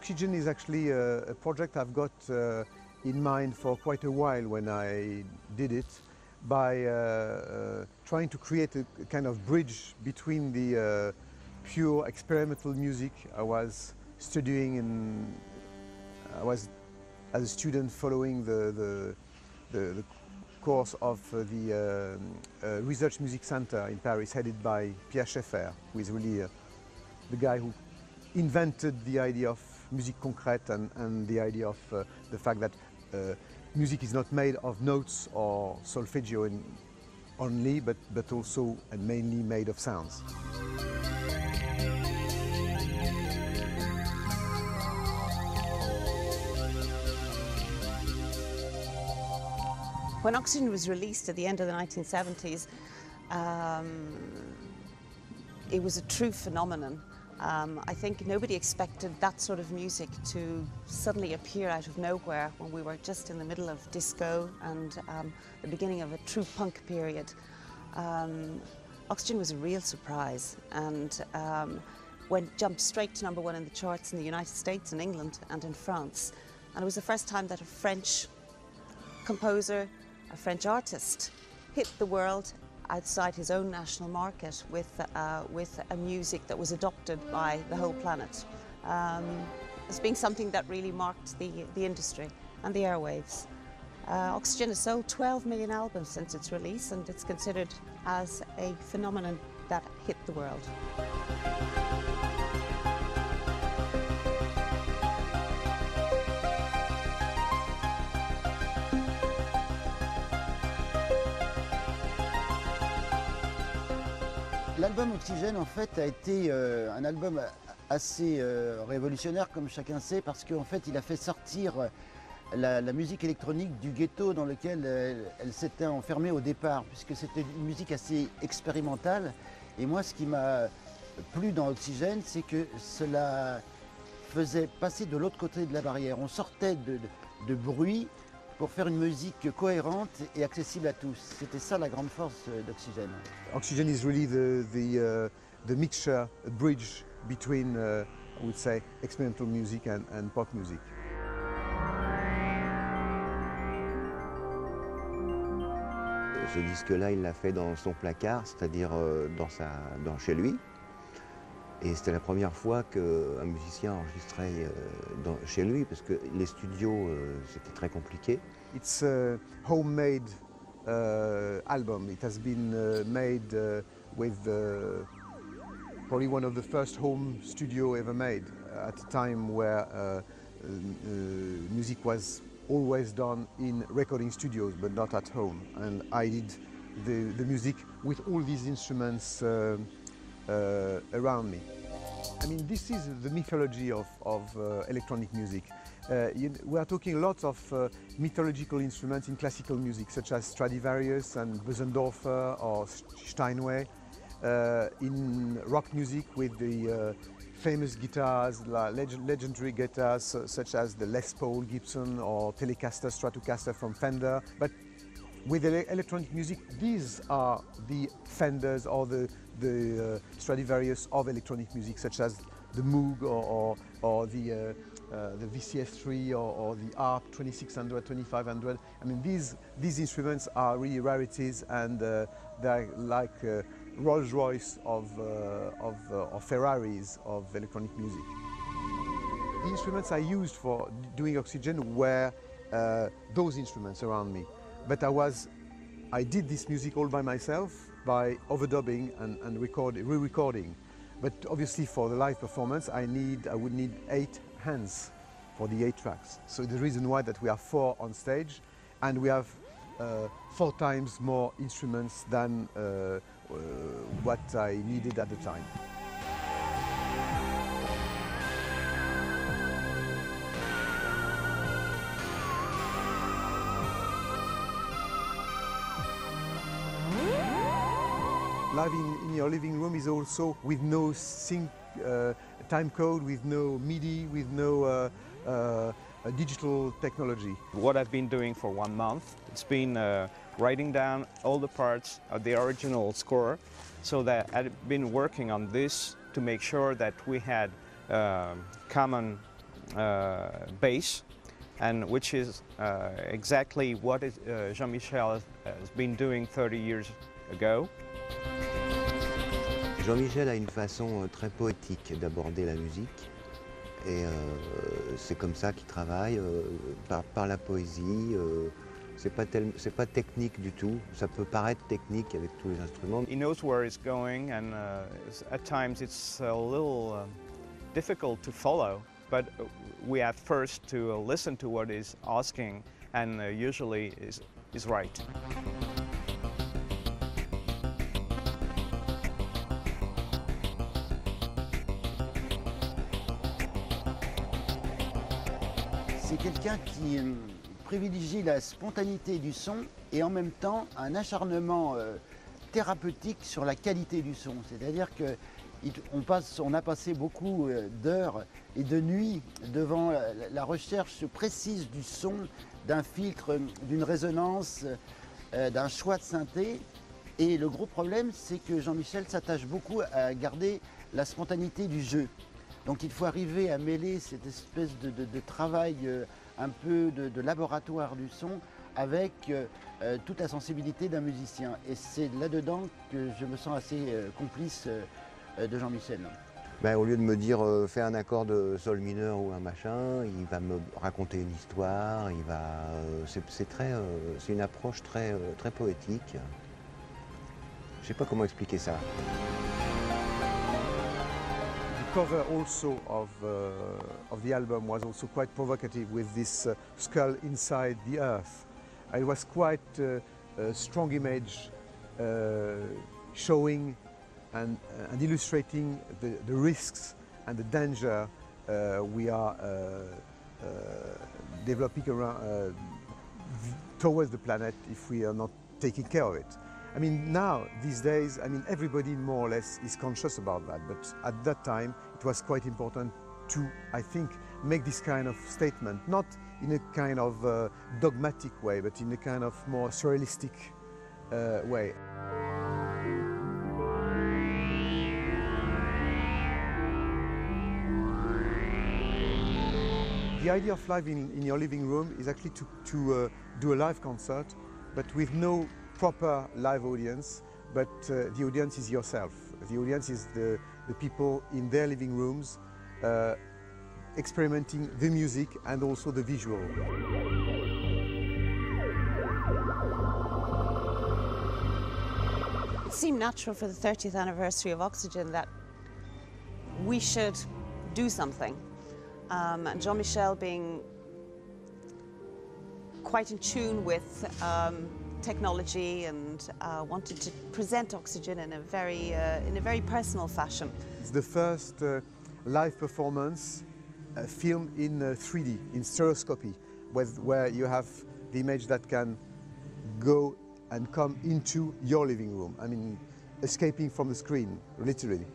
Oxygen is actually a project I've got in mind for quite a while when I did it, by trying to create a kind of bridge between the pure experimental music I was studying, and I was as a student following the course of the Research Music Center in Paris, headed by Pierre Schaeffer, who is really the guy who invented the idea of musique concrète and the idea of the fact that music is not made of notes or solfeggio only, but also and mainly made of sounds. When Oxygen was released at the end of the 1970s, it was a true phenomenon. I think nobody expected that sort of music to suddenly appear out of nowhere when we were just in the middle of disco and the beginning of a true punk period. Oxygen was a real surprise, and jumped straight to #1 in the charts in the United States, in England and in France. And it was the first time that a French composer, a French artist, hit the world outside his own national market with a music that was adopted by the whole planet, as being something that really marked the industry and the airwaves. Oxygen has sold 12 million albums since its release, and it's considered as a phenomenon that hit the world. L'album Oxygène, en fait, a été un album assez révolutionnaire, comme chacun sait, parce qu'en fait, il a fait sortir la musique électronique du ghetto dans lequel elle s'était enfermée au départ, puisque c'était une musique assez expérimentale. Et moi, ce qui m'a plu dans Oxygène, c'est que cela faisait passer de l'autre côté de la barrière. On sortait de bruit pour faire une musique cohérente et accessible à tous. C'était ça la grande force d'Oxygène. Oxygen is really the mixture, a bridge between, I would say, experimental music and pop music. Ce disque-là, il l'a fait dans son placard, c'est-à-dire chez lui. Et c'était la première fois qu'un musicien enregistrait chez lui, parce que les studios, c'était très compliqué. It's a homemade album. It has been made with probably one of the first home studio ever made, at a time where music was always done in recording studios, but not at home. And I did the music with all these instruments around me. I mean, this is the mythology of electronic music. We are talking a lot of mythological instruments in classical music, such as Stradivarius and Bösendorfer or Steinway. In rock music, with the famous guitars, legendary guitars such as the Les Paul Gibson or Telecaster, Stratocaster from Fender. But with electronic music, these are the Fenders or the Stradivarius of electronic music, such as the Moog or the VCS3 or the ARP 2600, 2500. I mean, these instruments are really rarities, and they're like Rolls-Royce or Ferraris of electronic music. The instruments I used for doing Oxygen were those instruments around me. But I did this music all by myself, by overdubbing and re-recording. But obviously for the live performance, I would need 8 hands for the 8 tracks. So the reason why that we are 4 on stage, and we have 4 times more instruments than what I needed at the time. Live in your living room is also with no sync time code, with no MIDI, with no digital technology. What I've been doing for 1 month, it's been writing down all the parts of the original score, so that I've been working on this to make sure that we had common bass, and which is exactly what Jean-Michel has been doing 30 years ago. Jean-Michel a une façon très poétique d'aborder la musique et c'est comme ça qu'il travaille, par la poésie. C'est pas technique du tout, ça peut paraître technique avec tous les instruments. He knows where it's going, and at times it's a little difficult to follow, but we have first to listen to what he's asking, and usually is right. C'est quelqu'un qui privilégie la spontanéité du son et en même temps un acharnement thérapeutique sur la qualité du son. C'est-à-dire qu'on a passé beaucoup d'heures et de nuits devant la recherche précise du son, d'un filtre, d'une résonance, d'un choix de synthé. Et le gros problème, c'est que Jean-Michel s'attache beaucoup à garder la spontanéité du jeu. Donc il faut arriver à mêler cette espèce de travail un peu de laboratoire du son avec toute la sensibilité d'un musicien. Et c'est là-dedans que je me sens assez complice de Jean-Michel. Ben, au lieu de me dire fais un accord de sol mineur ou un machin, il va me raconter une histoire, c'est une approche très poétique. Je sais pas comment expliquer ça. The cover also of the album was also quite provocative with this skull inside the earth. It was quite a strong image showing and illustrating the risks and the danger we are developing around, towards the planet if we are not taking care of it. I mean, now, these days, I mean, everybody more or less is conscious about that, but at that time, it was quite important to, I think, make this kind of statement, not in a kind of dogmatic way, but in a kind of more surrealistic way. The idea of live in your living room is actually to do a live concert, but with no proper live audience, but the audience is yourself. The audience is the people in their living rooms experimenting the music and also the visual. It seemed natural for the 30th anniversary of Oxygen that we should do something. And Jean-Michel being quite in tune with technology and wanted to present Oxygen in a very personal fashion. It's the first live performance filmed in 3D, in stereoscopy, where you have the image that can go and come into your living room. I mean, escaping from the screen, literally.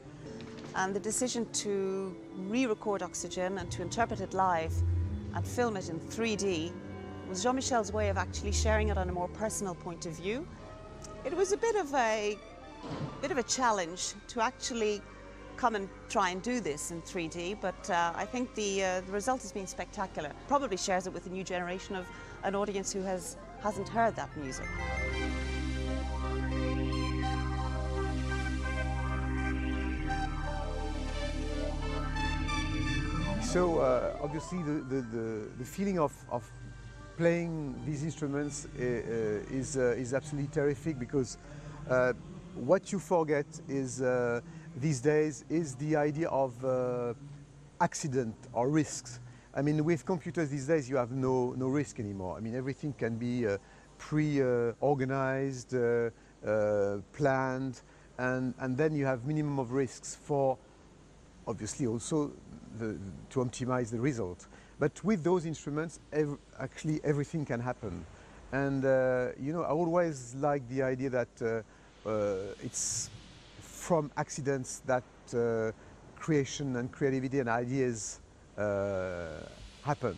And the decision to re-record Oxygen and to interpret it live and film it in 3D was Jean-Michel's way of actually sharing it on a more personal point of view. It was a bit of a challenge to actually come and try and do this in 3D, but I think the result has been spectacular. Probably shares it with a new generation of an audience who hasn't heard that music. So obviously the feeling of playing these instruments is absolutely terrific, because what you forget is these days is the idea of accident or risks. I mean, with computers these days you have no risk anymore. I mean, everything can be pre-organized, planned, and then you have minimum of risks for obviously also to optimize the result. But with those instruments, actually everything can happen. And you know, I always like the idea that it's from accidents that creation and creativity and ideas happen.